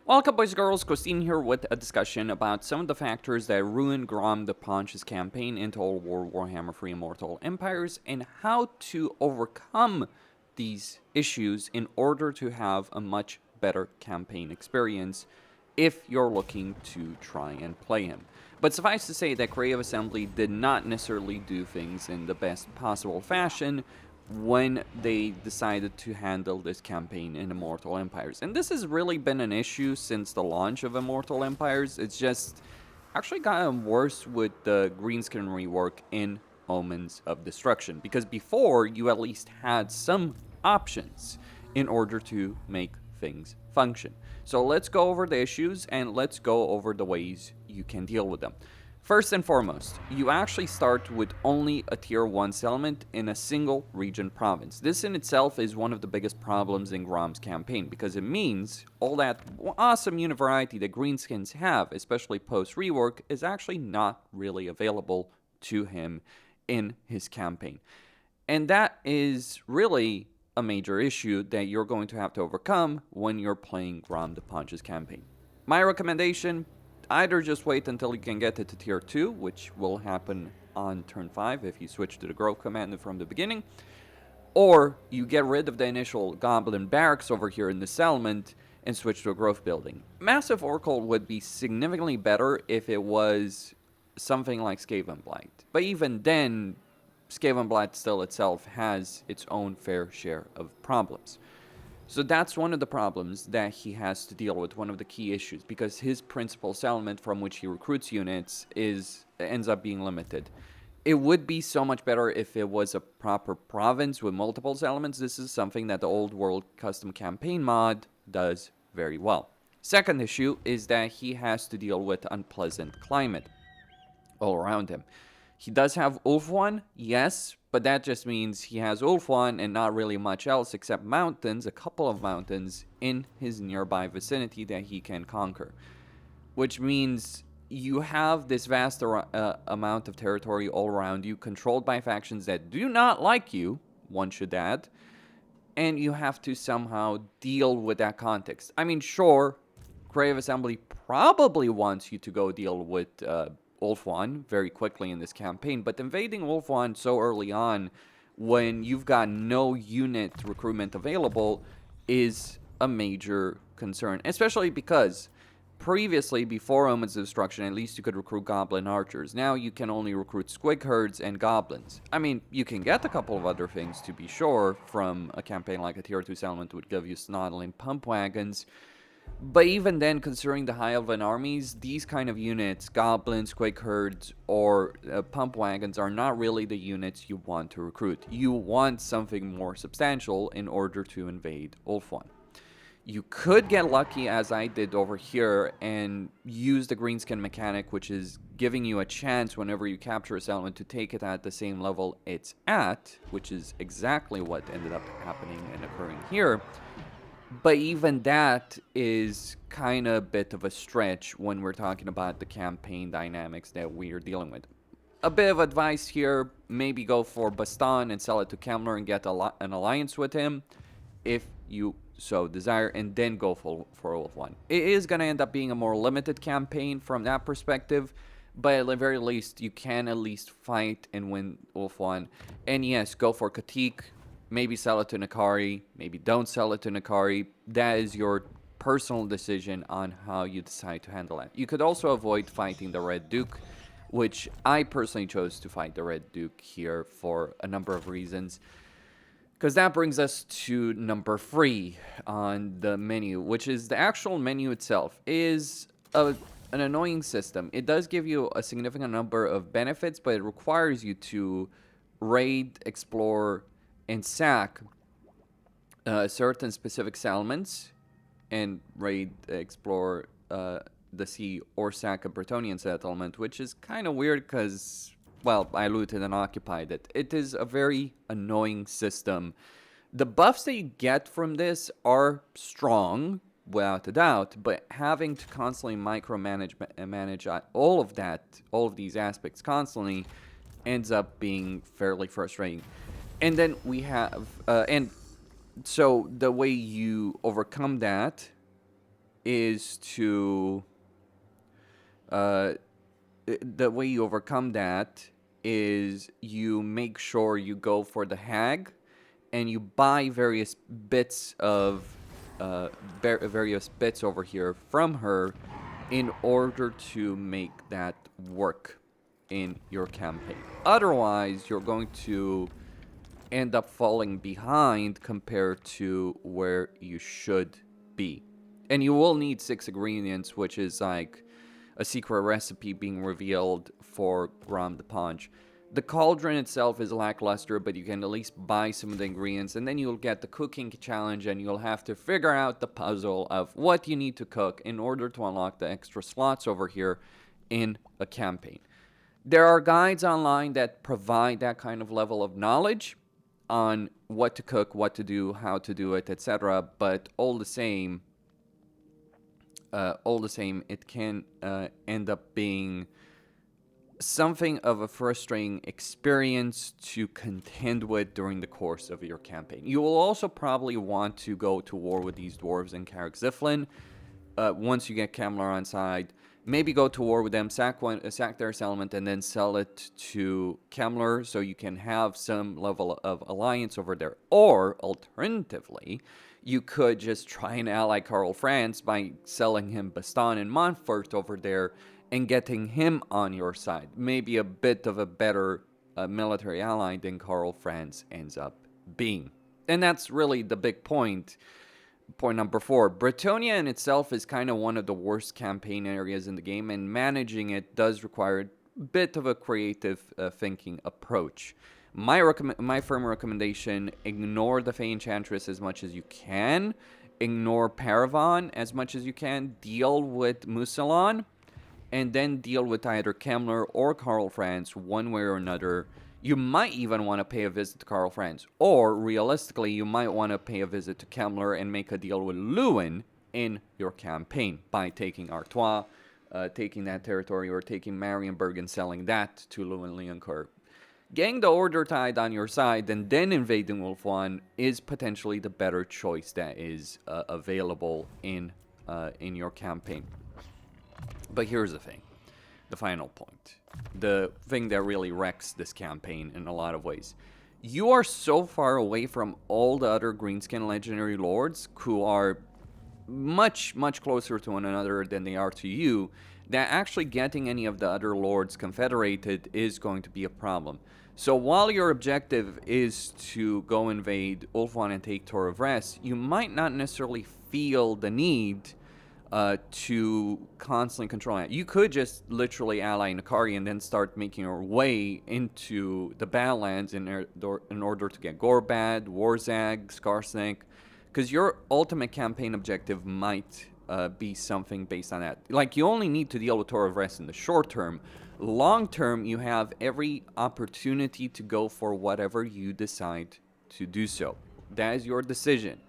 Welcome, boys and girls. Costin here with a discussion about some of the factors that ruined Grom the Paunch's campaign in Total War Warhammer 3 Immortal Empires and how to overcome these issues in order to have a much better campaign experience if you're looking to try and play him. But suffice to say that Creative Assembly did not necessarily do things in the best possible fashion when they decided to handle this campaign in Immortal Empires. And this has really been an issue since the launch of Immortal Empires. It's just actually gotten worse with the greenskin rework in Omens of Destruction, because before you at least had some options in order to make things function. So let's go over the issues and let's go over the ways you can deal with them. First and foremost, you actually start with only a tier 1 settlement in a single region province. This in itself is one of the biggest problems in Grom's campaign, because it means all that awesome unit variety that greenskins have, especially post-rework, is actually not really available to him in his campaign. And that is really a major issue that you're going to have to overcome when you're playing Grom the Paunch's campaign. My recommendation: either just wait until you can get it to tier 2, which will happen on turn 5 if you switch to the growth command from the beginning, or you get rid of the initial goblin barracks over here in the settlement and switch to a growth building. Massive Oracle would be significantly better if it was something like Skaven Blight, but even then, Skaven Blight still itself has its own fair share of problems. So that's one of the problems that he has to deal with, one of the key issues, because his principal settlement from which he recruits units ends up being limited. It would be so much better if it was a proper province with multiple settlements. This is something that the Old World Custom Campaign mod does very well. Second issue is that he has to deal with unpleasant climate all around him. He does have Ulfwan, yes, but that just means he has Ulfwan and not really much else except mountains, a couple of mountains in his nearby vicinity that he can conquer. Which means you have this vast amount of territory all around you, controlled by factions that do not like you, one should add, and you have to somehow deal with that context. I mean, sure, Creative Assembly probably wants you to go deal with Ulfwan very quickly in this campaign, but invading Ulfwan so early on when you've got no unit recruitment available is a major concern, especially because previously, before Omens of Destruction, at least you could recruit goblin archers. Now you can only recruit squig herds and goblins. I mean, you can get a couple of other things, to be sure, from a campaign like a tier 2 settlement would give you Snottling pump wagons. But even then, considering the high elven armies, these kind of units, goblins, quake herds, or pump wagons, are not really the units you want to recruit. You want something more substantial in order to invade Ulfwan. You could get lucky, as I did over here, and use the greenskin mechanic, which is giving you a chance whenever you capture a settlement to take it at the same level it's at, which is exactly what ended up happening and occurring here. But even that is kind of a bit of a stretch when we're talking about the campaign dynamics that we're dealing with. A bit of advice here: maybe go for Bastan and sell it to Kemler and get an alliance with him if you so desire, and then go for Ulfwan. It is going to end up being a more limited campaign from that perspective, but at the very least, you can at least fight and win Ulfwan. And yes, go for Katik. Maybe sell it to Nakari, maybe don't sell it to Nakari. That is your personal decision on how you decide to handle it. You could also avoid fighting the Red Duke, which I personally chose to fight the Red Duke here for a number of reasons. Because that brings us to number 3 on the menu, which is the actual menu itself. Is an annoying system. It does give you a significant number of benefits, but it requires you to raid, explore, and sack certain specific settlements, and raid, explore the sea, or sack a Bretonian settlement, which is kind of weird because, well, I looted and occupied it. It is a very annoying system. The buffs that you get from this are strong, without a doubt, but having to constantly micromanage and manage all of these aspects constantly ends up being fairly frustrating. And then we have, and so the way you overcome that is to the way you overcome that is you make sure you go for the hag, and you buy various bits of various bits over here from her in order to make that work in your campaign. Otherwise, you're going to end up falling behind compared to where you should be. And you will need 6 ingredients, which is like a secret recipe being revealed for Grom the Paunch. The cauldron itself is lackluster, but you can at least buy some of the ingredients, and then you'll get the cooking challenge, and you'll have to figure out the puzzle of what you need to cook in order to unlock the extra slots over here in a campaign. There are guides online that provide that kind of level of knowledge on what to cook, what to do, how to do it, etc. But all the same, it can end up being something of a frustrating experience to contend with during the course of your campaign. You will also probably want to go to war with these dwarves in Carrick-Ziflin. Once you get Kemlar on side, maybe go to war with them, sack their settlement, and then sell it to Kemlar so you can have some level of alliance over there. Or, alternatively, you could just try and ally Karl Franz by selling him Baston and Montfort over there and getting him on your side. Maybe a bit of a better military ally than Karl Franz ends up being. And that's really the big point. Point number 4. Bretonnia in itself is kind of one of the worst campaign areas in the game, and managing it does require a bit of a creative thinking approach. My firm recommendation, ignore the Fey Enchantress as much as you can. Ignore Paravon as much as you can. Deal with Musalon. And then deal with either Kemlar or Karl Franz one way or another. You might even want to pay a visit to Karl Franz. Or, realistically, you might want to pay a visit to Kemlar and make a deal with Lewin in your campaign by taking Artois, taking that territory, or taking Marienburg and selling that to Lewin Leoncourt. Getting the Order Tide on your side and then invading Wolf-1 is potentially the better choice that is available in your campaign. But here's the thing, the final point, the thing that really wrecks this campaign in a lot of ways. You are so far away from all the other Greenskin Legendary Lords, who are much, much closer to one another than they are to you, that actually getting any of the other Lords confederated is going to be a problem. So while your objective is to go invade Ulfwan and take Tor of Rest, you might not necessarily feel the need to constantly control it. You could just literally ally Nakari and then start making your way into the Badlands in order to get Gorbad, Warzag, Skarsnik, because your ultimate campaign objective might be something based on that. Like, you only need to deal with Tor of Rest in the short term. Long term, you have every opportunity to go for whatever you decide to do so. That is your decision.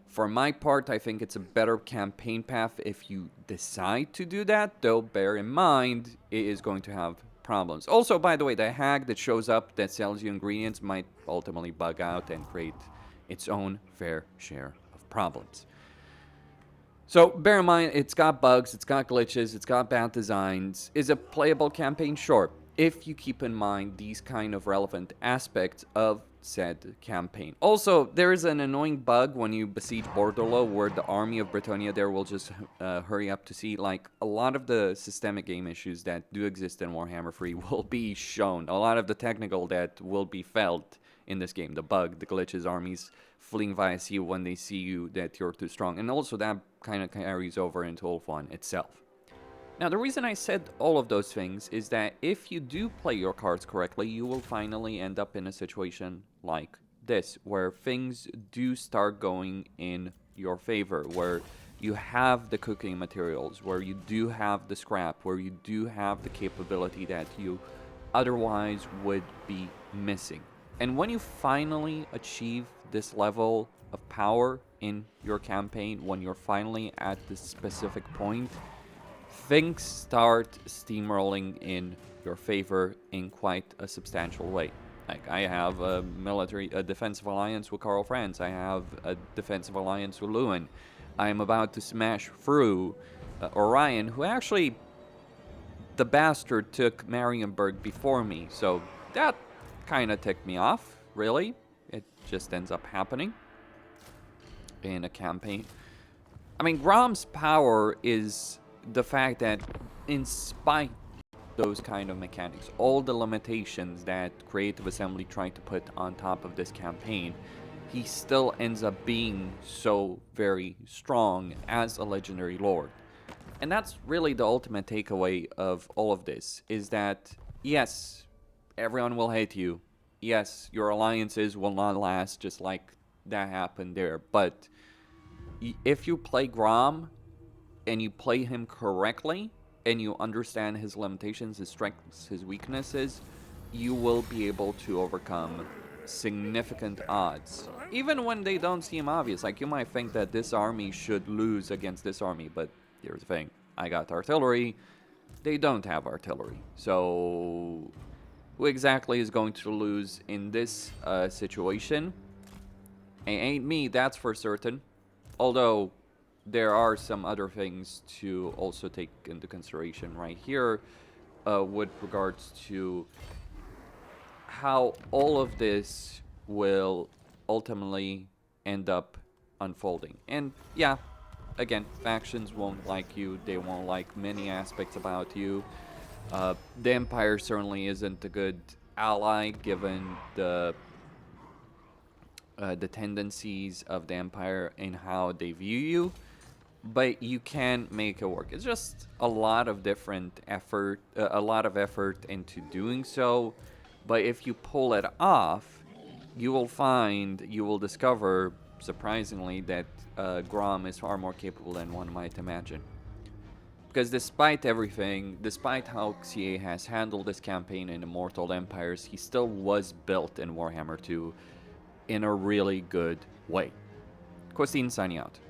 For my part, I think it's a better campaign path if you decide to do that, though bear in mind, it is going to have problems. Also, by the way, the hag that shows up that sells you ingredients might ultimately bug out and create its own fair share of problems. So, bear in mind, it's got bugs, it's got glitches, it's got bad designs. Is a playable campaign? Sure, if you keep in mind these kind of relevant aspects of said campaign. Also, there is an annoying bug when you besiege Bordello where the army of Bretonnia there will just hurry up to see. Like, a lot of the systemic game issues that do exist in Warhammer 3 will be shown. A lot of the technical that will be felt in this game. The bug, the glitches, armies fleeing via sea when they see you that you're too strong. And also that kind of carries over into Ulfwan itself. Now, the reason I said all of those things is that if you do play your cards correctly, you will finally end up in a situation like this, where things do start going in your favor, where you have the cooking materials, where you do have the scrap, where you do have the capability that you otherwise would be missing. And when you finally achieve this level of power in your campaign, when you're finally at this specific point, things start steamrolling in your favor in quite a substantial way. Like, I have a defensive alliance with Karl Franz. I have a defensive alliance with Lewin. I'm about to smash through Orion, who actually, the bastard took Marienburg before me, so that kind of ticked me off, really. It just ends up happening in a campaign. I mean, Grom's power is the fact that in spite those kind of mechanics, all the limitations that Creative Assembly tried to put on top of this campaign, he still ends up being so very strong as a legendary lord. And that's really the ultimate takeaway of all of this, is that, yes, everyone will hate you. Yes, your alliances will not last, just like that happened there. But if you play Grom, and you play him correctly, and you understand his limitations, his strengths, his weaknesses, you will be able to overcome significant odds. Even when they don't seem obvious. Like, you might think that this army should lose against this army, but here's the thing. I got artillery. They don't have artillery. So who exactly is going to lose in this situation? It ain't me, that's for certain. Although there are some other things to also take into consideration right here with regards to how all of this will ultimately end up unfolding. And yeah, again, factions won't like you. They won't like many aspects about you. The Empire certainly isn't a good ally given the tendencies of the Empire and how they view you. But you can make it work. It's just a lot of different effort, a lot of effort into doing so. But if you pull it off, you will discover, surprisingly, that Grom is far more capable than one might imagine. Because despite everything, despite how CA has handled this campaign in Immortal Empires, he still was built in Warhammer 2 in a really good way. Costin signing out.